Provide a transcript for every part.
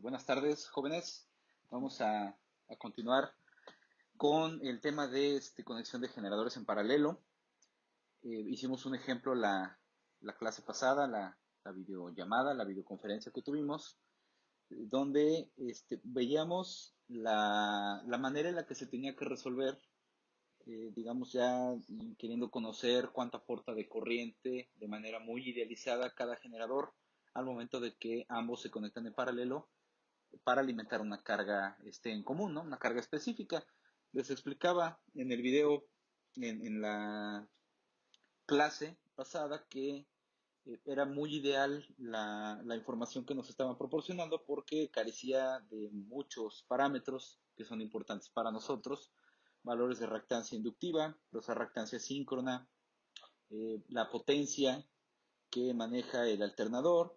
Buenas tardes, jóvenes. Vamos a continuar con el tema de conexión de generadores en paralelo. Hicimos un ejemplo la clase pasada, la videollamada, la videoconferencia que tuvimos, donde veíamos la manera en la que se tenía que resolver, digamos ya queriendo conocer cuánto aporta de corriente de manera muy idealizada cada generador al momento de que ambos se conectan en paralelo para alimentar una carga en común, ¿no? Una carga específica. Les explicaba en el video, en la clase pasada, que era muy ideal la información que nos estaban proporcionando porque carecía de muchos parámetros que son importantes para nosotros, valores de reactancia inductiva, prosa reactancia síncrona, la potencia que maneja el alternador,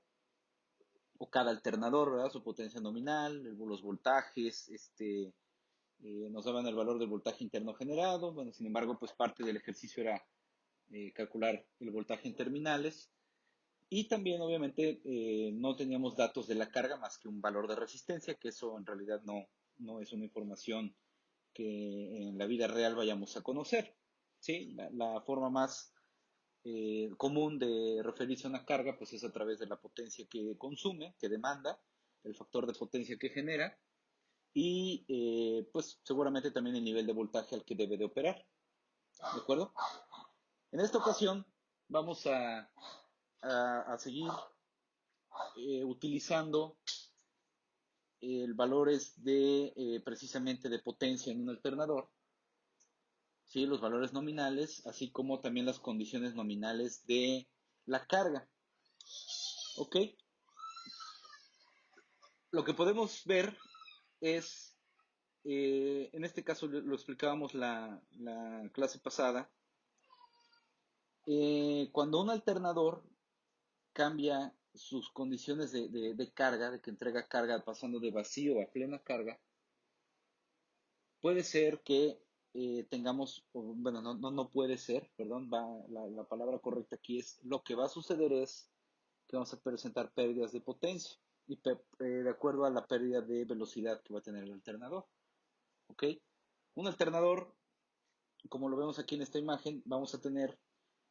o cada alternador, ¿verdad? Su potencia nominal, los voltajes, nos daban el valor del voltaje interno generado. Bueno, sin embargo, pues parte del ejercicio era calcular el voltaje en terminales. Y también, obviamente, no teníamos datos de la carga más que un valor de resistencia, que eso en realidad no es una información que en la vida real vayamos a conocer. ¿Sí? La forma más común de referirse a una carga, pues es a través de la potencia que consume, que demanda, el factor de potencia que genera y pues seguramente también el nivel de voltaje al que debe de operar. ¿De acuerdo? En esta ocasión vamos a seguir utilizando valores de precisamente de potencia en un alternador, ¿sí? Los valores nominales, así como también las condiciones nominales de la carga. ¿Ok? Lo que podemos ver es, en este caso lo explicábamos la clase pasada, cuando un alternador cambia sus condiciones de carga, de que entrega carga pasando de vacío a plena carga, puede ser que tengamos, bueno, no puede ser, perdón, la palabra correcta aquí es, lo que va a suceder es que vamos a presentar pérdidas de potencia y de acuerdo a la pérdida de velocidad que va a tener el alternador. ¿Ok? Un alternador, como lo vemos aquí en esta imagen, vamos a tener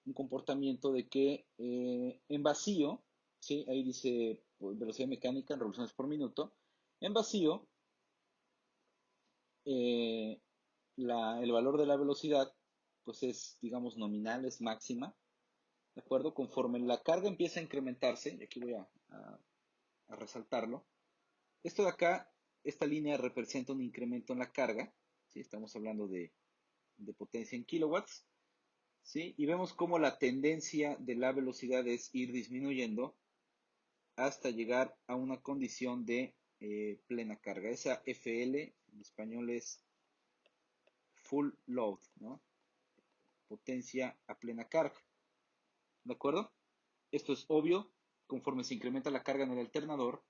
un comportamiento de que en vacío, ¿sí? Ahí dice pues, velocidad mecánica en revoluciones por minuto, en vacío, eh, el valor de la velocidad, pues es, digamos, nominal, es máxima, ¿de acuerdo? Conforme la carga empieza a incrementarse, y aquí voy a resaltarlo, esto de acá, esta línea representa un incremento en la carga, ¿sí? Estamos hablando de potencia en kilowatts, ¿sí? Y vemos cómo la tendencia de la velocidad es ir disminuyendo hasta llegar a una condición de plena carga. Esa FL en español es full load, ¿no? Potencia a plena carga. ¿De acuerdo? Esto es obvio, conforme se incrementa la carga en el alternador,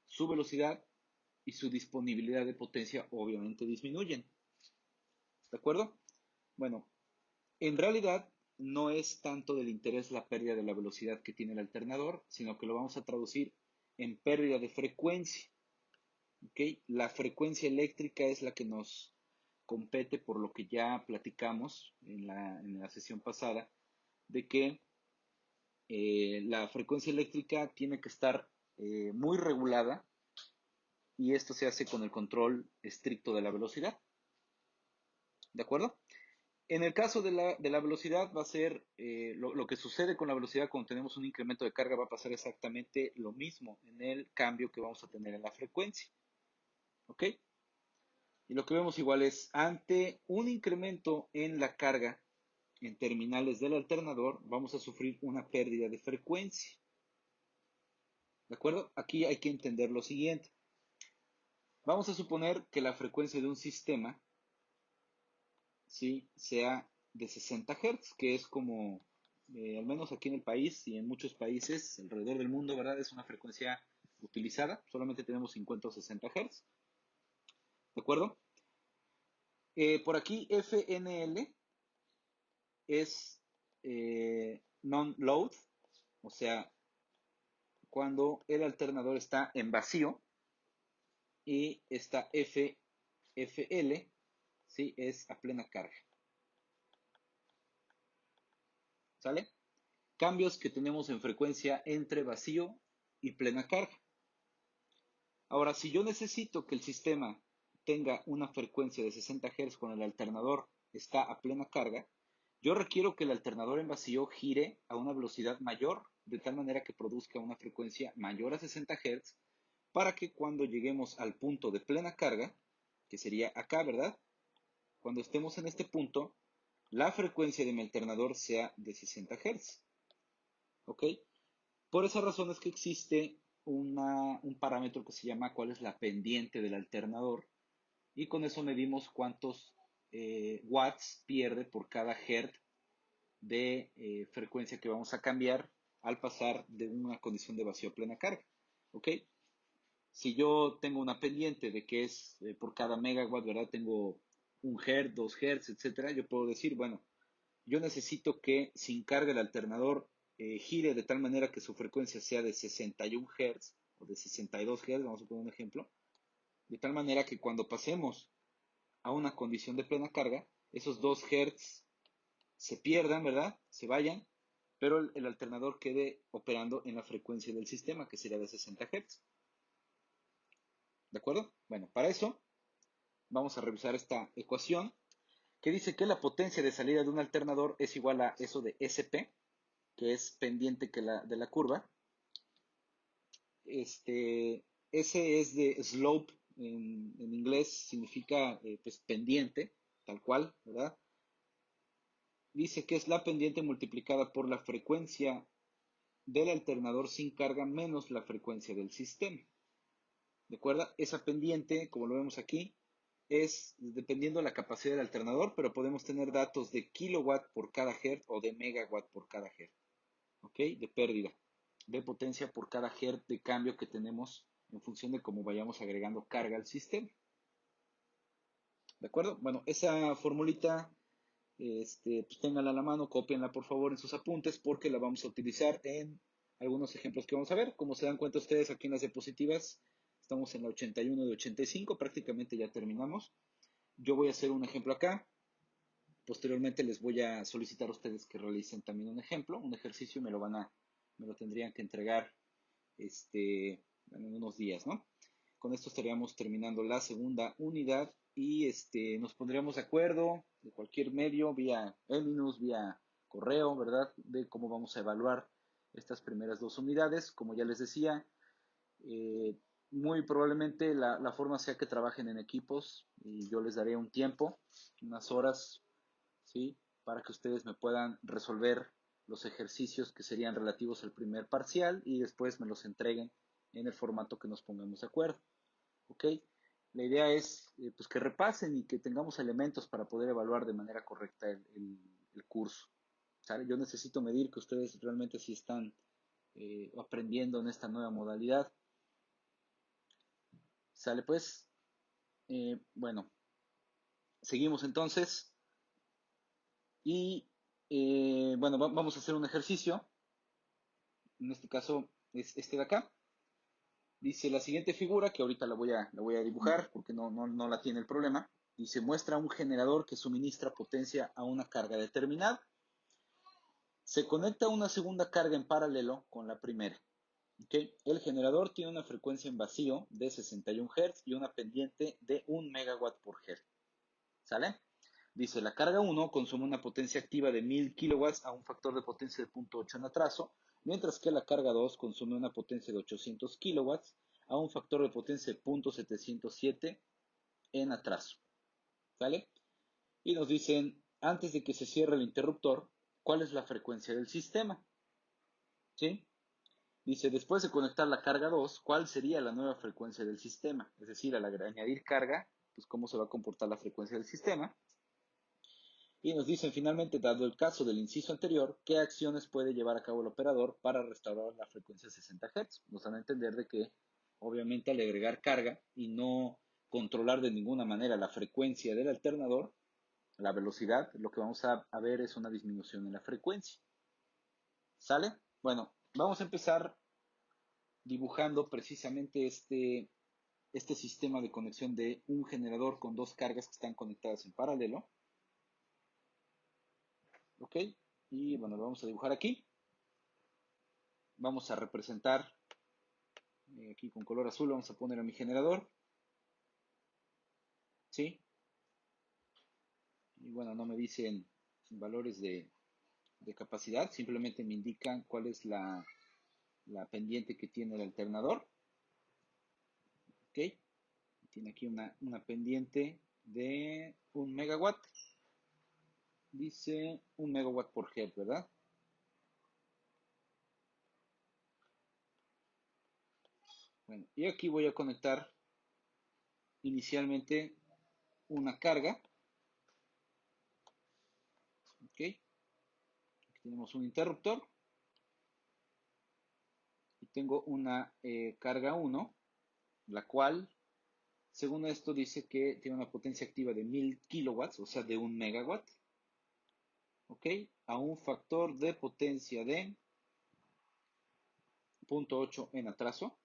su velocidad y su disponibilidad de potencia obviamente disminuyen. ¿De acuerdo? Bueno, en realidad no es tanto del interés la pérdida de la velocidad que tiene el alternador, sino que lo vamos a traducir en pérdida de frecuencia. ¿Okay? La frecuencia eléctrica es la que nos compete por lo que ya platicamos en la sesión pasada, de que la frecuencia eléctrica tiene que estar muy regulada y esto se hace con el control estricto de la velocidad. ¿De acuerdo? En el caso de la velocidad va a ser lo que sucede con la velocidad cuando tenemos un incremento de carga va a pasar exactamente lo mismo en el cambio que vamos a tener en la frecuencia. ¿Ok? Y lo que vemos igual es ante un incremento en la carga en terminales del alternador vamos a sufrir una pérdida de frecuencia. ¿De acuerdo? Aquí hay que entender lo siguiente. Vamos a suponer que la frecuencia de un sistema, ¿sí?, sea de 60 Hz, que es como, al menos aquí en el país y en muchos países alrededor del mundo, ¿verdad? Es una frecuencia utilizada, solamente tenemos 50 o 60 Hz, ¿de acuerdo? Por aquí FNL es non-load, o sea, cuando el alternador está en vacío, y esta FL, ¿sí? Es a plena carga. ¿Sale? Cambios que tenemos en frecuencia entre vacío y plena carga. Ahora, si yo necesito que el sistema tenga una frecuencia de 60 Hz cuando el alternador está a plena carga, yo requiero que el alternador en vacío gire a una velocidad mayor, de tal manera que produzca una frecuencia mayor a 60 Hz, para que cuando lleguemos al punto de plena carga, que sería acá, ¿verdad? Cuando estemos en este punto, la frecuencia de mi alternador sea de 60 Hz. ¿Ok? Por esa razón es que existe un parámetro que se llama cuál es la pendiente del alternador y con eso medimos cuántos watts pierde por cada hertz de frecuencia que vamos a cambiar al pasar de una condición de vacío a plena carga. ¿Ok? Si yo tengo una pendiente de que es por cada megawatt, ¿verdad? Tengo 1 Hz, 2 Hz, etcétera. Yo puedo decir, bueno, yo necesito que sin carga el alternador gire de tal manera que su frecuencia sea de 61 Hz o de 62 Hz, vamos a poner un ejemplo, de tal manera que cuando pasemos a una condición de plena carga, esos 2 Hz se pierdan, ¿verdad? Se vayan, pero el alternador quede operando en la frecuencia del sistema, que sería de 60 Hz. ¿De acuerdo? Bueno, para eso vamos a revisar esta ecuación que dice que la potencia de salida de un alternador es igual a eso de SP, que es pendiente de la curva. S es de slope en inglés, significa pues pendiente, tal cual, ¿verdad? Dice que es la pendiente multiplicada por la frecuencia del alternador sin carga menos la frecuencia del sistema. ¿De acuerdo? Esa pendiente, como lo vemos aquí, es dependiendo de la capacidad del alternador, pero podemos tener datos de kilowatt por cada hertz o de megawatt por cada hertz. ¿Ok? De pérdida de potencia por cada hertz de cambio que tenemos en función de cómo vayamos agregando carga al sistema. ¿De acuerdo? Bueno, esa formulita, pues ténganla a la mano, cópienla por favor en sus apuntes porque la vamos a utilizar en algunos ejemplos que vamos a ver. Como se dan cuenta ustedes aquí en las diapositivas, estamos en la 81 de 85, prácticamente ya terminamos. Yo voy a hacer un ejemplo acá. Posteriormente les voy a solicitar a ustedes que realicen también un ejemplo, un ejercicio, me lo tendrían que entregar en unos días, ¿no? Con esto estaríamos terminando la segunda unidad y nos pondríamos de acuerdo de cualquier medio, vía Eminus, vía correo, ¿verdad? De cómo vamos a evaluar estas primeras dos unidades. Como ya les decía, eh, muy probablemente la forma sea que trabajen en equipos y yo les daré un tiempo, unas horas, ¿sí? Para que ustedes me puedan resolver los ejercicios que serían relativos al primer parcial y después me los entreguen en el formato que nos pongamos de acuerdo. ¿Ok? La idea es pues que repasen y que tengamos elementos para poder evaluar de manera correcta el curso. ¿Sale? Yo necesito medir que ustedes realmente sí están aprendiendo en esta nueva modalidad. ¿Sale pues? Bueno, seguimos entonces. Y bueno, vamos a hacer un ejercicio. En este caso es este de acá. Dice la siguiente figura, que ahorita la voy a dibujar porque no la tiene el problema. Dice, muestra un generador que suministra potencia a una carga determinada. Se conecta una segunda carga en paralelo con la primera. ¿Okay? El generador tiene una frecuencia en vacío de 61 Hz y una pendiente de 1 megawatt por Hz. ¿Sale? Dice, la carga 1 consume una potencia activa de 1000 kilowatts a un factor de potencia de 0.8 en atraso, mientras que la carga 2 consume una potencia de 800 kilowatts a un factor de potencia de 0.707 en atraso. ¿Sale? Y nos dicen, antes de que se cierre el interruptor, ¿cuál es la frecuencia del sistema? ¿Sí? Dice, después de conectar la carga 2, ¿cuál sería la nueva frecuencia del sistema? Es decir, al añadir carga, pues cómo se va a comportar la frecuencia del sistema. Y nos dicen finalmente, dado el caso del inciso anterior, qué acciones puede llevar a cabo el operador para restaurar la frecuencia de 60 Hz. Nos dan a entender de que, obviamente, al agregar carga y no controlar de ninguna manera la frecuencia del alternador, la velocidad, lo que vamos a ver es una disminución en la frecuencia. ¿Sale? Bueno, vamos a empezar dibujando precisamente este sistema de conexión de un generador con dos cargas que están conectadas en paralelo. Ok, y bueno, lo vamos a dibujar aquí. Vamos a representar aquí con color azul, vamos a poner a mi generador. ¿Sí? Y bueno, no me dicen valores de capacidad, simplemente me indican cuál es la pendiente que tiene el alternador. Ok, tiene aquí una pendiente de 1 megawatt. Dice 1 megawatt por hertz, ¿verdad? Bueno, y aquí voy a conectar inicialmente una carga. Ok, aquí tenemos un interruptor. Y tengo una carga 1, la cual, según esto, dice que tiene una potencia activa de 1000 kilowatts, o sea, de 1 megawatt. Ok, a un factor de potencia de 0.8 en atraso.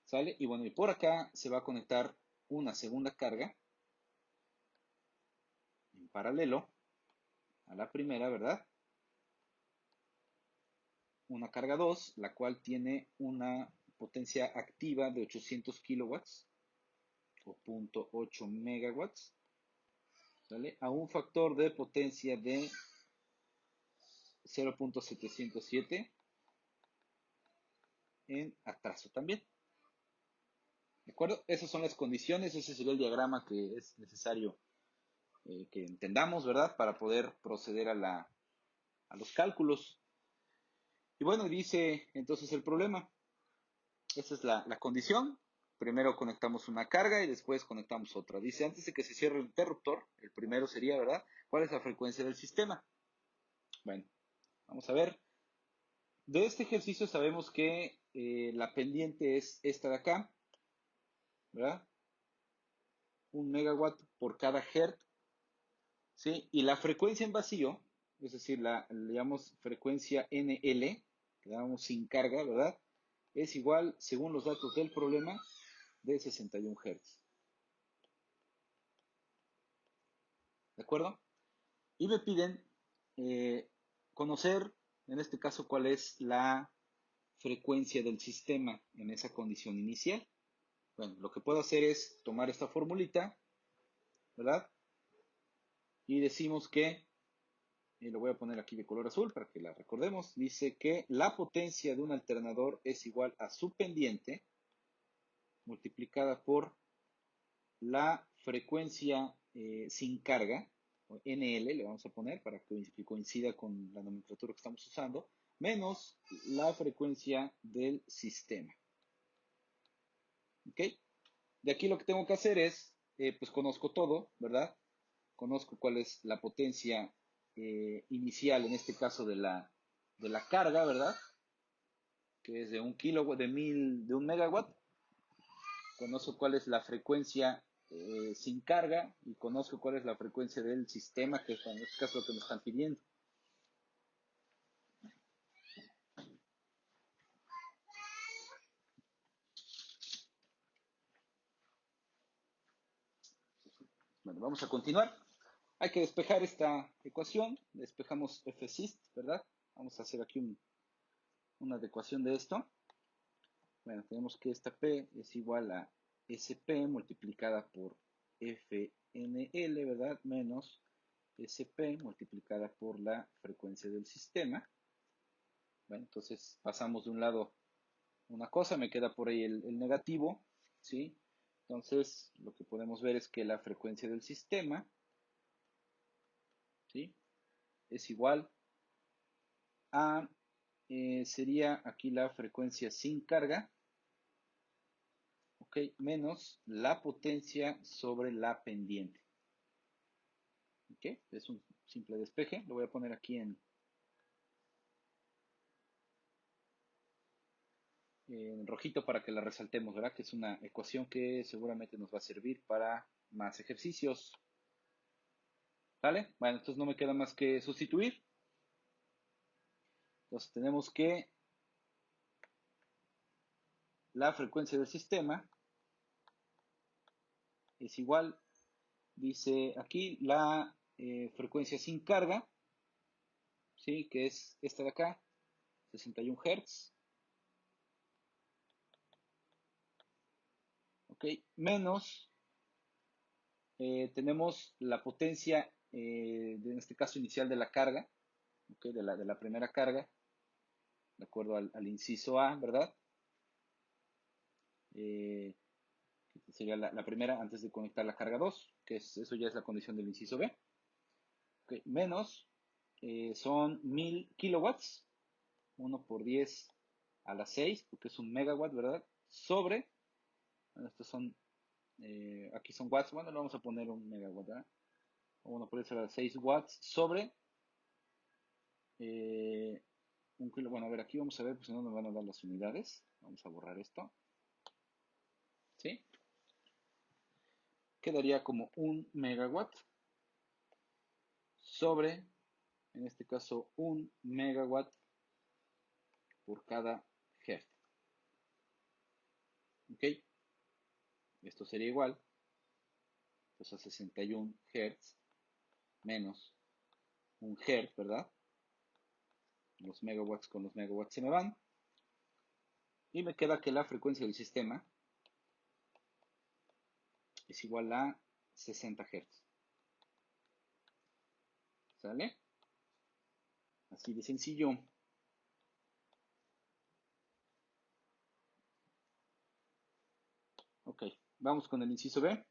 ¿Sale? Y bueno, y por acá se va a conectar una segunda carga en paralelo a la primera, ¿verdad? Una carga 2, la cual tiene una potencia activa de 800 kilowatts o 0.8 megawatts. ¿Sale? A un factor de potencia de 0.707 en atraso también. ¿De acuerdo? Esas son las condiciones, ese sería el diagrama que es necesario que entendamos, ¿verdad? Para poder proceder a los cálculos. Y bueno, dice entonces el problema. Esa es la condición. Primero conectamos una carga y después conectamos otra. Dice, antes de que se cierre el interruptor, el primero sería, ¿verdad? ¿Cuál es la frecuencia del sistema? Bueno, vamos a ver. De este ejercicio sabemos que la pendiente es esta de acá, ¿verdad? 1 megawatt por cada hertz, ¿sí? Y la frecuencia en vacío, es decir, le llamamos frecuencia NL, que damos sin carga, ¿verdad? Es igual, según los datos del problema, de 61 Hz. ¿De acuerdo? Y me piden conocer, en este caso, cuál es la frecuencia del sistema en esa condición inicial. Bueno, lo que puedo hacer es tomar esta formulita, ¿verdad? Y decimos que, y lo voy a poner aquí de color azul para que la recordemos, dice que la potencia de un alternador es igual a su pendiente multiplicada por la frecuencia sin carga, o NL le vamos a poner para que coincida con la nomenclatura que estamos usando, menos la frecuencia del sistema. ¿Ok? De aquí lo que tengo que hacer es, pues conozco todo, ¿verdad? Conozco cuál es la potencia inicial, en este caso de la carga, ¿verdad? Que es de 1 kilowatt, de 1 megawatt. Conozco cuál es la frecuencia sin carga y conozco cuál es la frecuencia del sistema, que es en este caso lo que me están pidiendo. Bueno, vamos a continuar. Hay que despejar esta ecuación. Despejamos FSIST, ¿verdad? Vamos a hacer aquí una adecuación de esto. Bueno, tenemos que esta P es igual a SP multiplicada por FNL, ¿verdad? Menos SP multiplicada por la frecuencia del sistema. Bueno, entonces pasamos de un lado una cosa, me queda por ahí el negativo, ¿sí? Entonces, lo que podemos ver es que la frecuencia del sistema, ¿sí? Es igual a, sería aquí la frecuencia sin carga, ¿ok? Menos la potencia sobre la pendiente, ¿ok? Es un simple despeje, lo voy a poner aquí en rojito para que la resaltemos, ¿verdad? Que es una ecuación que seguramente nos va a servir para más ejercicios, ¿vale? Bueno, entonces no me queda más que sustituir. Entonces tenemos que la frecuencia del sistema es igual, dice aquí, la frecuencia sin carga, ¿sí? Que es esta de acá, 61 Hz, ¿ok? Menos, tenemos la potencia, en este caso inicial de la carga, ¿ok? De la primera carga, de acuerdo al inciso A, ¿verdad? Eh, Sería la primera antes de conectar la carga 2, que eso ya es la condición del inciso B. Okay, menos, son 1000 kilowatts, 1 por 10 a la 6, porque es un megawatt, ¿verdad? Sobre, bueno, estos son, aquí son watts, bueno, le vamos a poner un megawatt, ¿verdad? 1 por 10 a la 6 watts sobre, eh, un kilo. Bueno, a ver, aquí vamos a ver, pues si no nos van a dar las unidades. Vamos a borrar esto, ¿sí? Quedaría como un megawatt sobre, en este caso, un megawatt por cada hertz. ¿Ok? Esto sería igual, pues a 61 hertz menos un hertz, ¿verdad? Los megawatts con los megawatts se me van. Y me queda que la frecuencia del sistema es igual a 60 hertz. ¿Sale? Así de sencillo. Ok, vamos con el inciso B.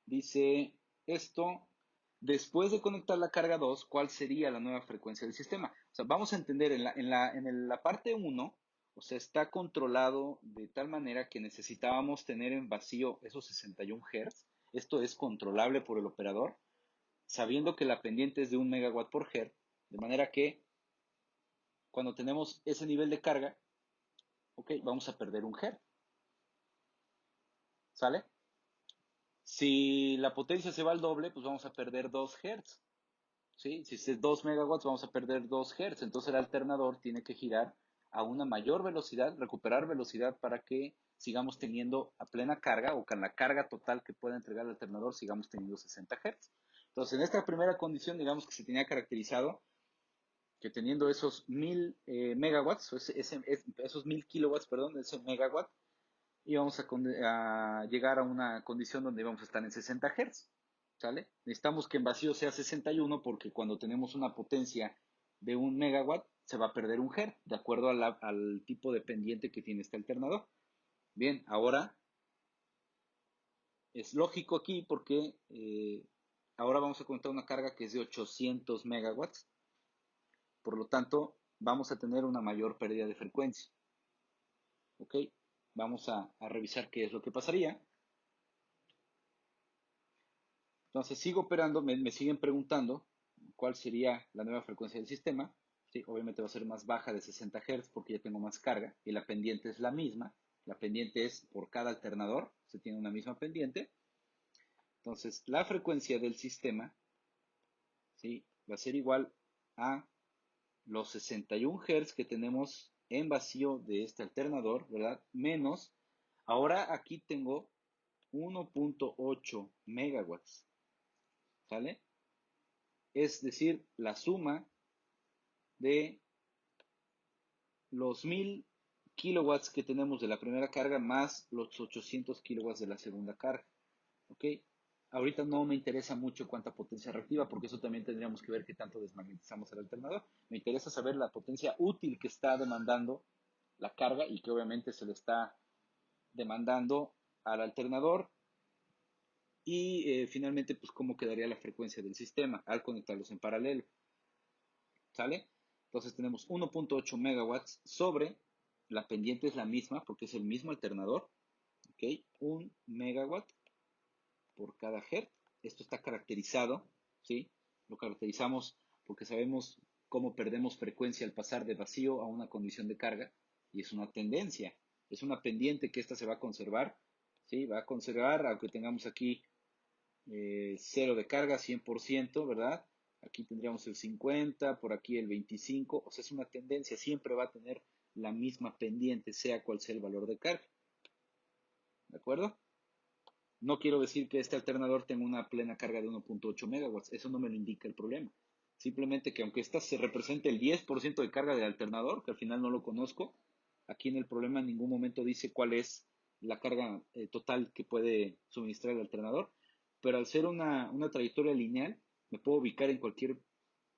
Dice esto, después de conectar la carga 2, ¿cuál sería la nueva frecuencia del sistema? O sea, vamos a entender en la parte 1, o sea, está controlado de tal manera que necesitábamos tener en vacío esos 61 Hz. Esto es controlable por el operador, sabiendo que la pendiente es de 1 megawatt por Hz, de manera que cuando tenemos ese nivel de carga, ok, vamos a perder un Hz, ¿sale? Si la potencia se va al doble, pues vamos a perder 2 Hz. ¿Sí? Si es 2 megawatts, vamos a perder 2 Hz. Entonces el alternador tiene que girar a una mayor velocidad, recuperar velocidad para que sigamos teniendo a plena carga o con la carga total que pueda entregar el alternador, sigamos teniendo 60 Hz. Entonces en esta primera condición, digamos que se tenía caracterizado que teniendo esos 1000 megawatts, esos 1000 kilowatts, perdón, ese megawatt, íbamos a llegar a una condición donde íbamos a estar en 60 Hz. ¿Sale? Necesitamos que en vacío sea 61 porque cuando tenemos una potencia de 1 megawatt se va a perder un Hz, de acuerdo al tipo de pendiente que tiene este alternador. Bien, ahora es lógico aquí porque ahora vamos a contar una carga que es de 800 megawatts, por lo tanto vamos a tener una mayor pérdida de frecuencia. ¿Ok? Vamos a revisar qué es lo que pasaría. Entonces sigo operando, me siguen preguntando cuál sería la nueva frecuencia del sistema. Sí, obviamente va a ser más baja de 60 Hz porque ya tengo más carga y la pendiente es la misma. La pendiente es por cada alternador, se tiene una misma pendiente. Entonces la frecuencia del sistema, ¿sí? Va a ser igual a los 61 Hz que tenemos en vacío de este alternador, ¿verdad? Menos, ahora aquí tengo 1.8 megawatts, ¿sale? Es decir, la suma de los 1000 kilowatts que tenemos de la primera carga más los 800 kilowatts de la segunda carga. ¿Ok? Ahorita no me interesa mucho cuánta potencia reactiva, porque eso también tendríamos que ver qué tanto desmagnetizamos el alternador. Me interesa saber la potencia útil que está demandando la carga y que obviamente se le está demandando al alternador. Y finalmente, pues cómo quedaría la frecuencia del sistema al conectarlos en paralelo. ¿Sale? Entonces tenemos 1.8 megawatts sobre, la pendiente es la misma porque es el mismo alternador, ¿ok? 1 megawatt por cada hertz. Esto está caracterizado, ¿sí? Lo caracterizamos porque sabemos cómo perdemos frecuencia al pasar de vacío a una condición de carga y es una tendencia, es una pendiente que esta se va a conservar, ¿sí? Va a conservar, aunque tengamos aquí cero de carga, 100%, ¿verdad? Aquí tendríamos el 50, por aquí el 25, o sea, es una tendencia, siempre va a tener la misma pendiente, sea cual sea el valor de carga. ¿De acuerdo? No quiero decir que este alternador tenga una plena carga de 1.8 megawatts, eso no me lo indica el problema. Simplemente que aunque esta se represente el 10% de carga del alternador, que al final no lo conozco, aquí en el problema en ningún momento dice cuál es la carga total que puede suministrar el alternador, pero al ser una trayectoria lineal, me puedo ubicar en cualquier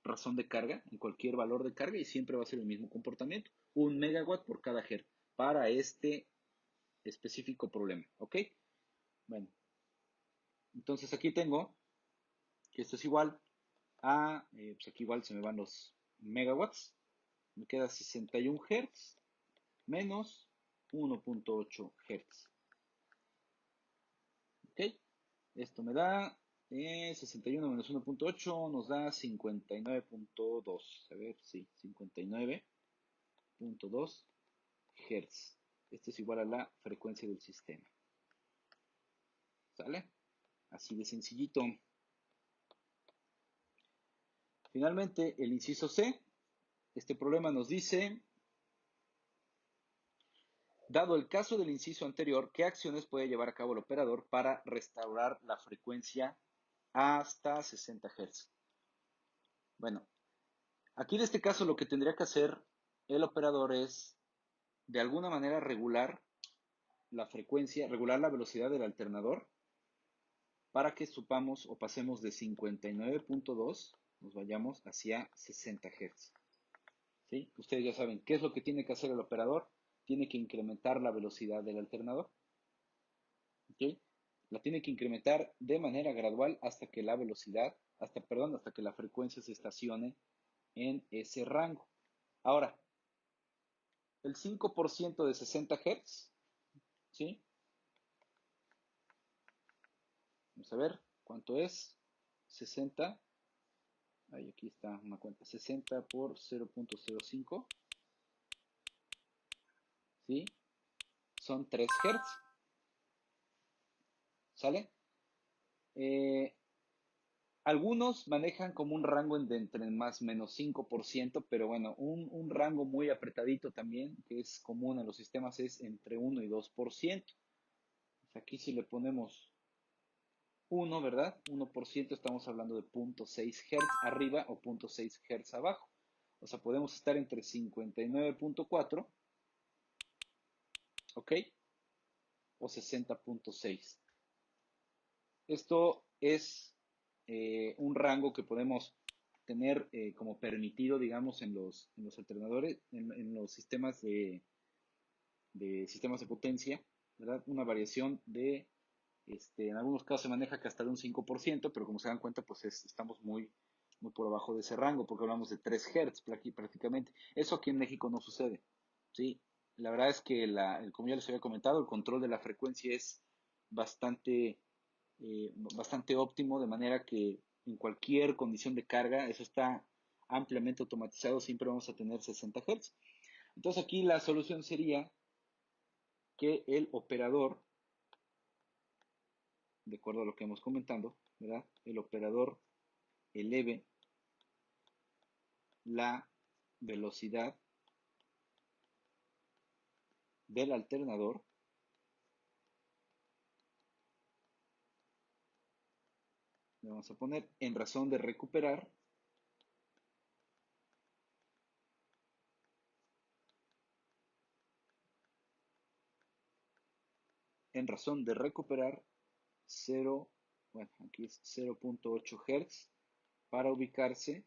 razón de carga, en cualquier valor de carga y siempre va a ser el mismo comportamiento. 1 megawatt por cada hertz para este específico problema, ¿ok? Bueno, entonces aquí tengo que esto es igual a, pues aquí igual se me van los megawatts, me queda 61 Hz menos 1.8 Hz. ¿Ok? Esto me da 61 menos 1.8 nos da 59.2. A ver, sí, 59.2 Hz. Esto es igual a la frecuencia del sistema. ¿Sale? Así de sencillito. Finalmente, el inciso C. Este problema nos dice, dado el caso del inciso anterior, ¿qué acciones puede llevar a cabo el operador para restaurar la frecuencia hasta 60 Hz? Bueno, aquí en este caso lo que tendría que hacer el operador es, de alguna manera, regular la frecuencia, regular la velocidad del alternador para que supamos o pasemos de 59.2, nos vayamos hacia 60 Hz. ¿Sí? Ustedes ya saben qué es lo que tiene que hacer el operador. Tiene que incrementar la velocidad del alternador. ¿Okay? La tiene que incrementar de manera gradual hasta que la velocidad, hasta que la frecuencia se estacione en ese rango. Ahora, el 5% de 60 Hz, ¿sí? Vamos a ver cuánto es. 60, ahí aquí está una cuenta, 60 por 0.05, ¿sí? Son 3 Hz, ¿sale? Eh, Algunos manejan como un rango de entre más o menos 5%, pero bueno, un rango muy apretadito también, que es común en los sistemas, es entre 1 y 2%. Aquí si le ponemos 1, ¿verdad? 1% estamos hablando de 0.6 Hz arriba o 0.6 Hz abajo. O sea, podemos estar entre 59.4, ¿ok? O 60.6. Esto es un rango que podemos tener como permitido, digamos, en los alternadores, en los sistemas de potencia, ¿verdad? Una variación de, en algunos casos se maneja que hasta de un 5%, pero como se dan cuenta, pues estamos muy por abajo de ese rango, porque hablamos de 3 Hz prácticamente. Eso aquí en México no sucede, ¿sí? La verdad es que, como ya les había comentado, el control de la frecuencia es bastante bastante óptimo, de manera que en cualquier condición de carga, eso está ampliamente automatizado, siempre vamos a tener 60 Hz. Entonces aquí la solución sería que el operador, de acuerdo a lo que hemos comentado, ¿verdad? El operador eleve la velocidad del alternador le vamos a poner en razón de recuperar en razón de recuperar 0, bueno, aquí es 0.8 Hz para ubicarse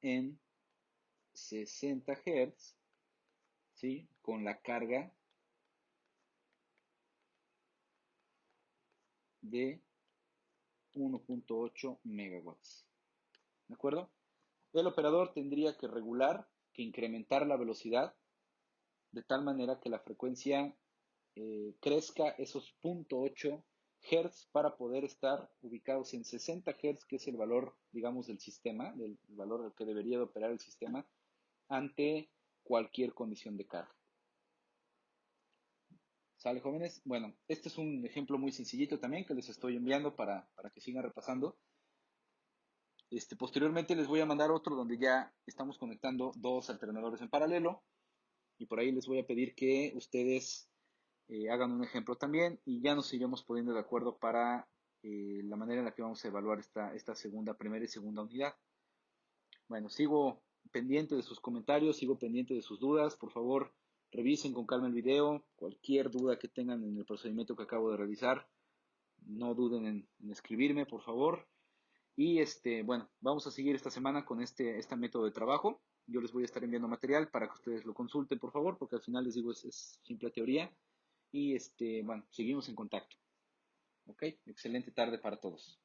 en 60 Hz, ¿sí? Con la carga de 1.8 megawatts. ¿De acuerdo? El operador tendría que regular, que incrementar la velocidad de tal manera que la frecuencia crezca esos 0.8 Hz para poder estar ubicados en 60 Hz, que es el valor, digamos, del sistema, del valor al que debería de operar el sistema ante cualquier condición de carga. ¿Sale, jóvenes? Bueno, este es un ejemplo muy sencillito también que les estoy enviando para que sigan repasando. Posteriormente les voy a mandar otro donde ya estamos conectando dos alternadores en paralelo y por ahí les voy a pedir que ustedes hagan un ejemplo también y ya nos iremos poniendo de acuerdo para la manera en la que vamos a evaluar esta segunda, primera y segunda unidad. Bueno, sigo pendiente de sus comentarios, sigo pendiente de sus dudas. Por favor, revisen con calma el video. Cualquier duda que tengan en el procedimiento que acabo de realizar, no duden en escribirme, por favor. Y bueno, vamos a seguir esta semana con este método de trabajo. Yo les voy a estar enviando material para que ustedes lo consulten, por favor, porque al final les digo es simple teoría. Y bueno, seguimos en contacto. Ok, excelente tarde para todos.